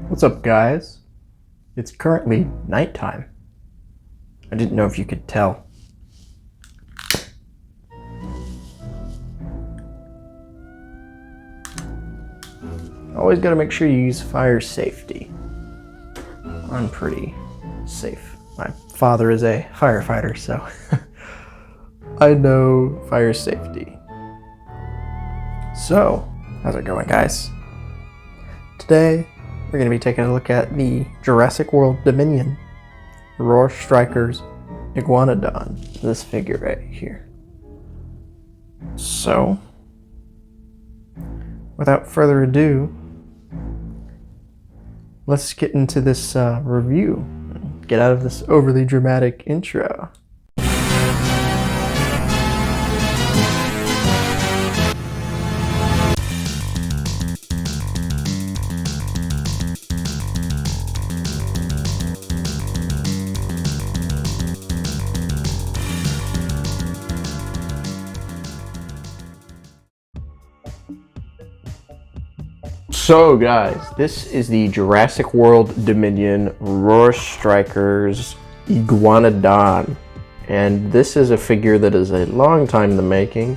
What's up, guys? It's currently nighttime. I didn't know if you could tell. Always gotta make sure you use fire safety. I'm pretty safe. My father is a firefighter, so I know fire safety. So, how's it going, guys? Today, we're going to be taking a look at the Jurassic World Dominion Roar Strikers Iguanadon. This figure right here. So, without further ado, let's get into this review. Get out of this overly dramatic intro. So guys, this is the Jurassic World Dominion Roar Strikers Iguanadon. And this is a figure that is a long time in the making.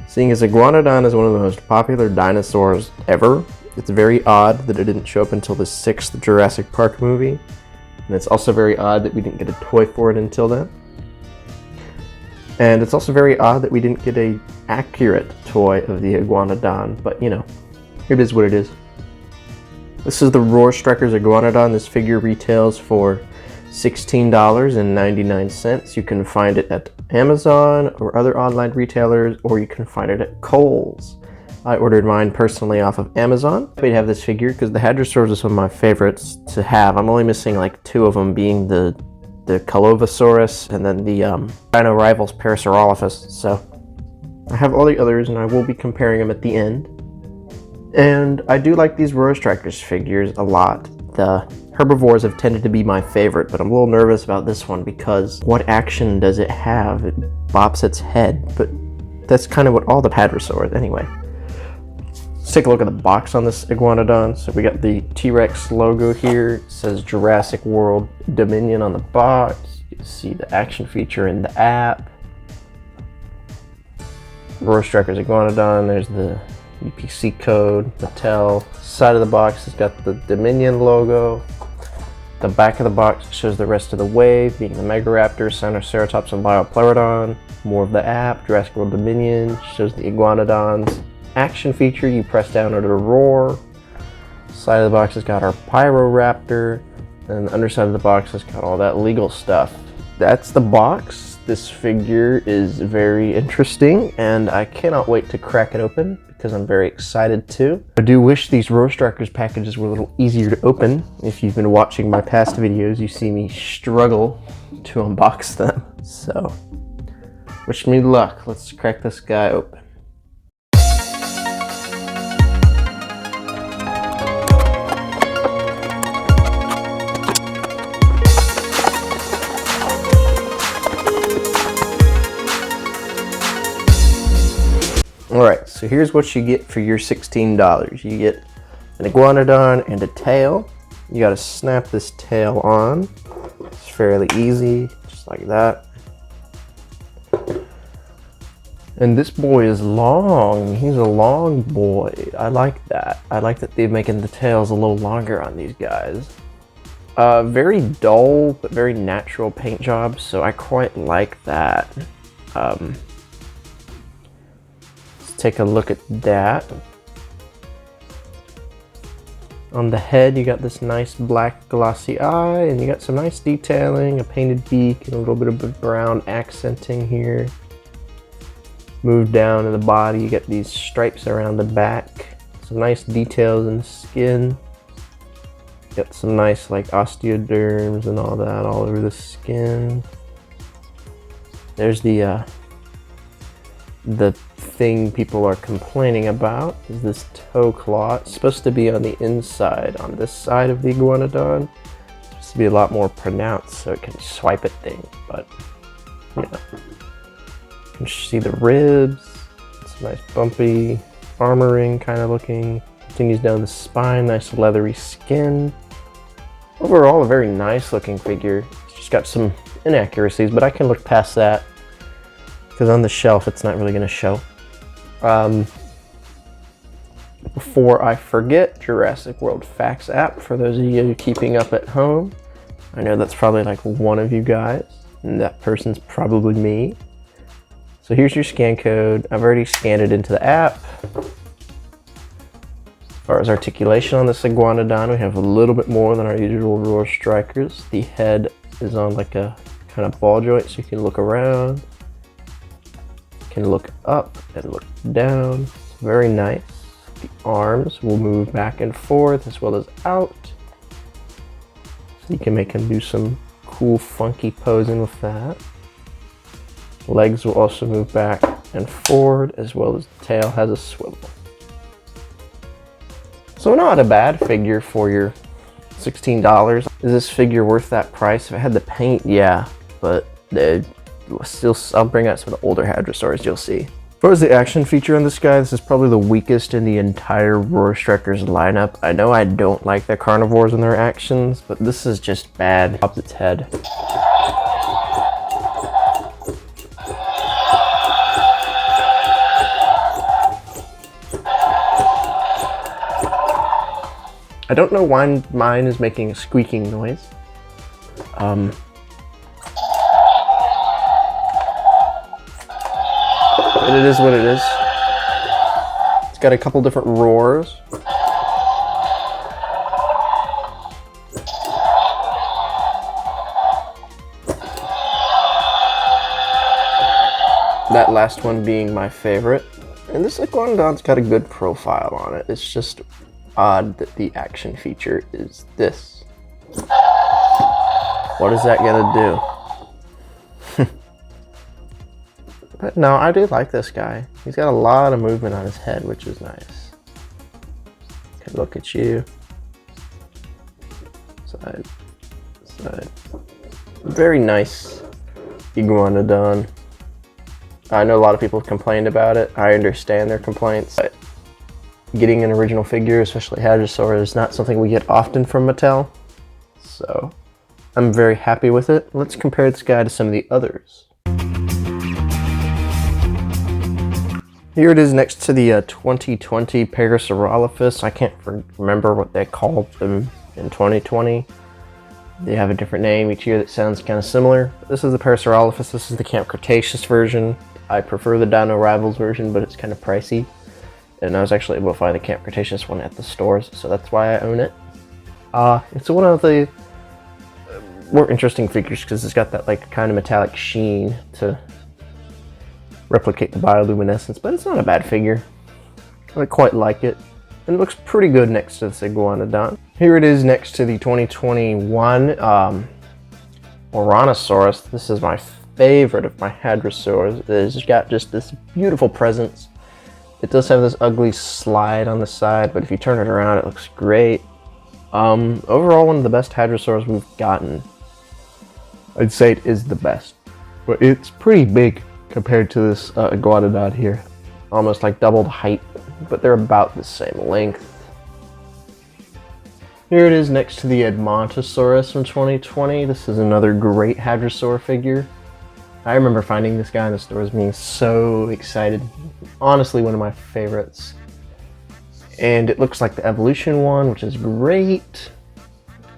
Seeing as Iguanadon is one of the most popular dinosaurs ever, it's very odd that it didn't show up until the 6th Jurassic Park movie. And it's also very odd that we didn't get a toy for it until then. And it's also very odd that we didn't get an accurate toy of the Iguanadon, but you know, it is what it is. This is the Roar Strikers Iguanadon. This figure retails for $16.99. You can find it at Amazon or other online retailers, or you can find it at Kohl's. I ordered mine personally off of Amazon. Happy to have this figure because the Hadrosaurs is one of my favorites to have. I'm only missing like 2 of them, being the Colovosaurus and then the Dino Rivals Parasaurolophus. So I have all the others and I will be comparing them at the end. And I do like these Roar Strikers figures a lot. The herbivores have tended to be my favorite, but I'm a little nervous about this one because what action does it have? It bops its head, but that's kind of what all the Hadrosaurs anyway. Let's take a look at the box on this Iguanadon. So we got the T-Rex logo here. It says Jurassic World Dominion on the box. You can see the action feature in the app. Roar Strikers Iguanadon. There's the UPC code, Mattel. Side of the box has got the Dominion logo. The back of the box shows the rest of the wave, being the Megaraptor, Sinoceratops, and Biopleurodon. More of the app, Jurassic World Dominion, shows the Iguanodon's action feature. You press down under the roar. Side of the box has got our Pyroraptor, and the underside of the box has got all that legal stuff. That's the box. This figure is very interesting, and I cannot wait to crack it open because I'm very excited to. I do wish these Roar Strikers packages were a little easier to open. If you've been watching my past videos, you see me struggle to unbox them. So, wish me luck. Let's crack this guy open. Alright, so here's what you get for your $16. You get an Iguanodon and a tail. You gotta snap this tail on. It's fairly easy, just like that. And this boy is long. He's a long boy. I like that. I like that they're making the tails a little longer on these guys. Very dull, but very natural paint job, so I quite like that. Take a look at that. On the head you got this nice black glossy eye, and you got some nice detailing, a painted beak, and a little bit of brown accenting here. Move down to the body, you got these stripes around the back, some nice details in the skin. Got some nice like osteoderms and all that all over the skin. There's the thing people are complaining about is this toe claw. It's supposed to be on the inside, on this side of the Iguanodon. It's supposed to be a lot more pronounced so it can swipe at things, but you know. You can see the ribs. It's nice bumpy armoring kind of looking. Continues down the spine, nice leathery skin. Overall, a very nice looking figure. It's just got some inaccuracies, but I can look past that because on the shelf it's not really going to show. Before I forget, Jurassic World Facts app for those of you keeping up at home. I know that's probably like one of you guys, and that person's probably me. So here's your scan code. I've already scanned it into the app. As far as articulation on this Iguanadon, we have a little bit more than our usual Roar Strikers. The head is on like a kind of ball joint, so you can look around, you can look up and look down. It's very nice. The arms will move back and forth as well as out. So you can make him do some cool funky posing with that. Legs will also move back and forward as well as the tail has a swivel. So not a bad figure for your $16. Is this figure worth that price? If it had the paint, yeah, but I'll bring out some of the older Hadrosaurs you'll see. As far as the action feature on this guy, this is probably the weakest in the entire Roar Strikers lineup. I know I don't like the carnivores and their actions, but this is just bad. Pops its head. I don't know why mine is making a squeaking noise. But it is what it is. It's got a couple different roars. That last one being my favorite. And this Iguanodon's got a good profile on it. It's just odd that the action feature is this. What is that gonna do? But no, I do like this guy. He's got a lot of movement on his head, which is nice. Can look at you. Side, side. Very nice Iguanodon. I know a lot of people have complained about it. I understand their complaints. But getting an original figure, especially Hadrosaur, is not something we get often from Mattel. So I'm very happy with it. Let's compare this guy to some of the others. Here it is next to the 2020 Parasaurolophus. I can't remember what they called them in 2020. They have a different name each year that sounds kind of similar. This is the Parasaurolophus. This is the Camp Cretaceous version. I prefer the Dino Rivals version, but it's kind of pricey. And I was actually able to find the Camp Cretaceous one at the stores, so that's why I own it. It's one of the more interesting figures because it's got that like kind of metallic sheen to replicate the bioluminescence, but it's not a bad figure. I quite like it, and it looks pretty good next to this Iguanodon. Here it is next to the 2021 Oranosaurus. This is my favorite of my Hadrosaurs. It's got just this beautiful presence. It does have this ugly slide on the side, but if you turn it around, it looks great. Overall, one of the best Hadrosaurs we've gotten. I'd say it is the best, but it's pretty big compared to this Iguanodon here. Almost like double the height, but they're about the same length. Here it is next to the Edmontosaurus from 2020. This is another great Hadrosaur figure. I remember finding this guy in the stores being so excited. Honestly, one of my favorites. And it looks like the evolution one, which is great.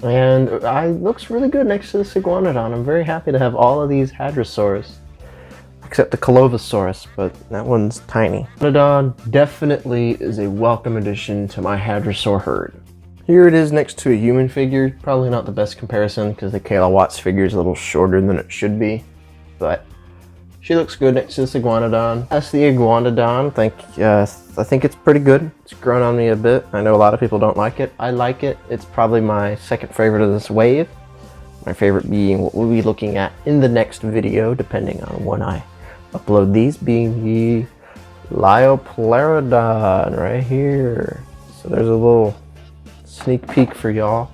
And it looks really good next to this Iguanodon. I'm very happy to have all of these Hadrosaurs. Except the Colovosaurus, but that one's tiny. Iguanodon definitely is a welcome addition to my Hadrosaur herd. Here it is next to a human figure. Probably not the best comparison because the Kayla Watts figure is a little shorter than it should be. But she looks good next to this Iguanodon. That's the Iguanodon. I think it's pretty good. It's grown on me a bit. I know a lot of people don't like it. I like it. It's probably my second favorite of this wave. My favorite being what we'll be looking at in the next video, depending on when I upload these, being the Liopleurodon right here. So there's a little sneak peek for y'all.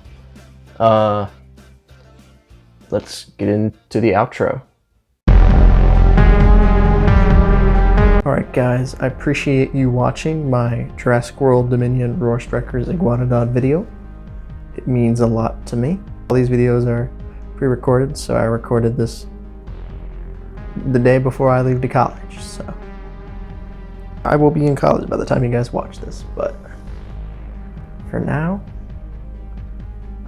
Let's get into the outro. Alright guys, I appreciate you watching my Jurassic World Dominion Roar Strikers Iguanadon video. It means a lot to me. All these videos are pre-recorded, so I recorded this the day before I leave to college, so I will be in college by the time you guys watch this, but for now,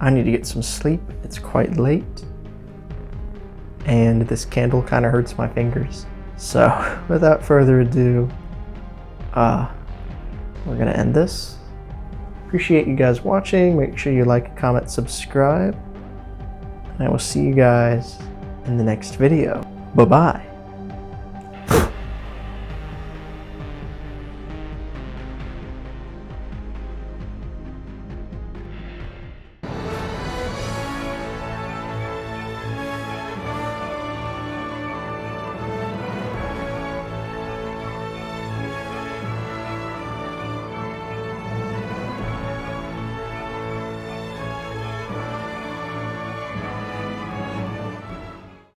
I need to get some sleep. It's quite late, and this candle kind of hurts my fingers. So, without further ado, we're gonna end this. Appreciate you guys watching. Make sure you like, comment, subscribe. And I will see you guys in the next video. Bye-bye.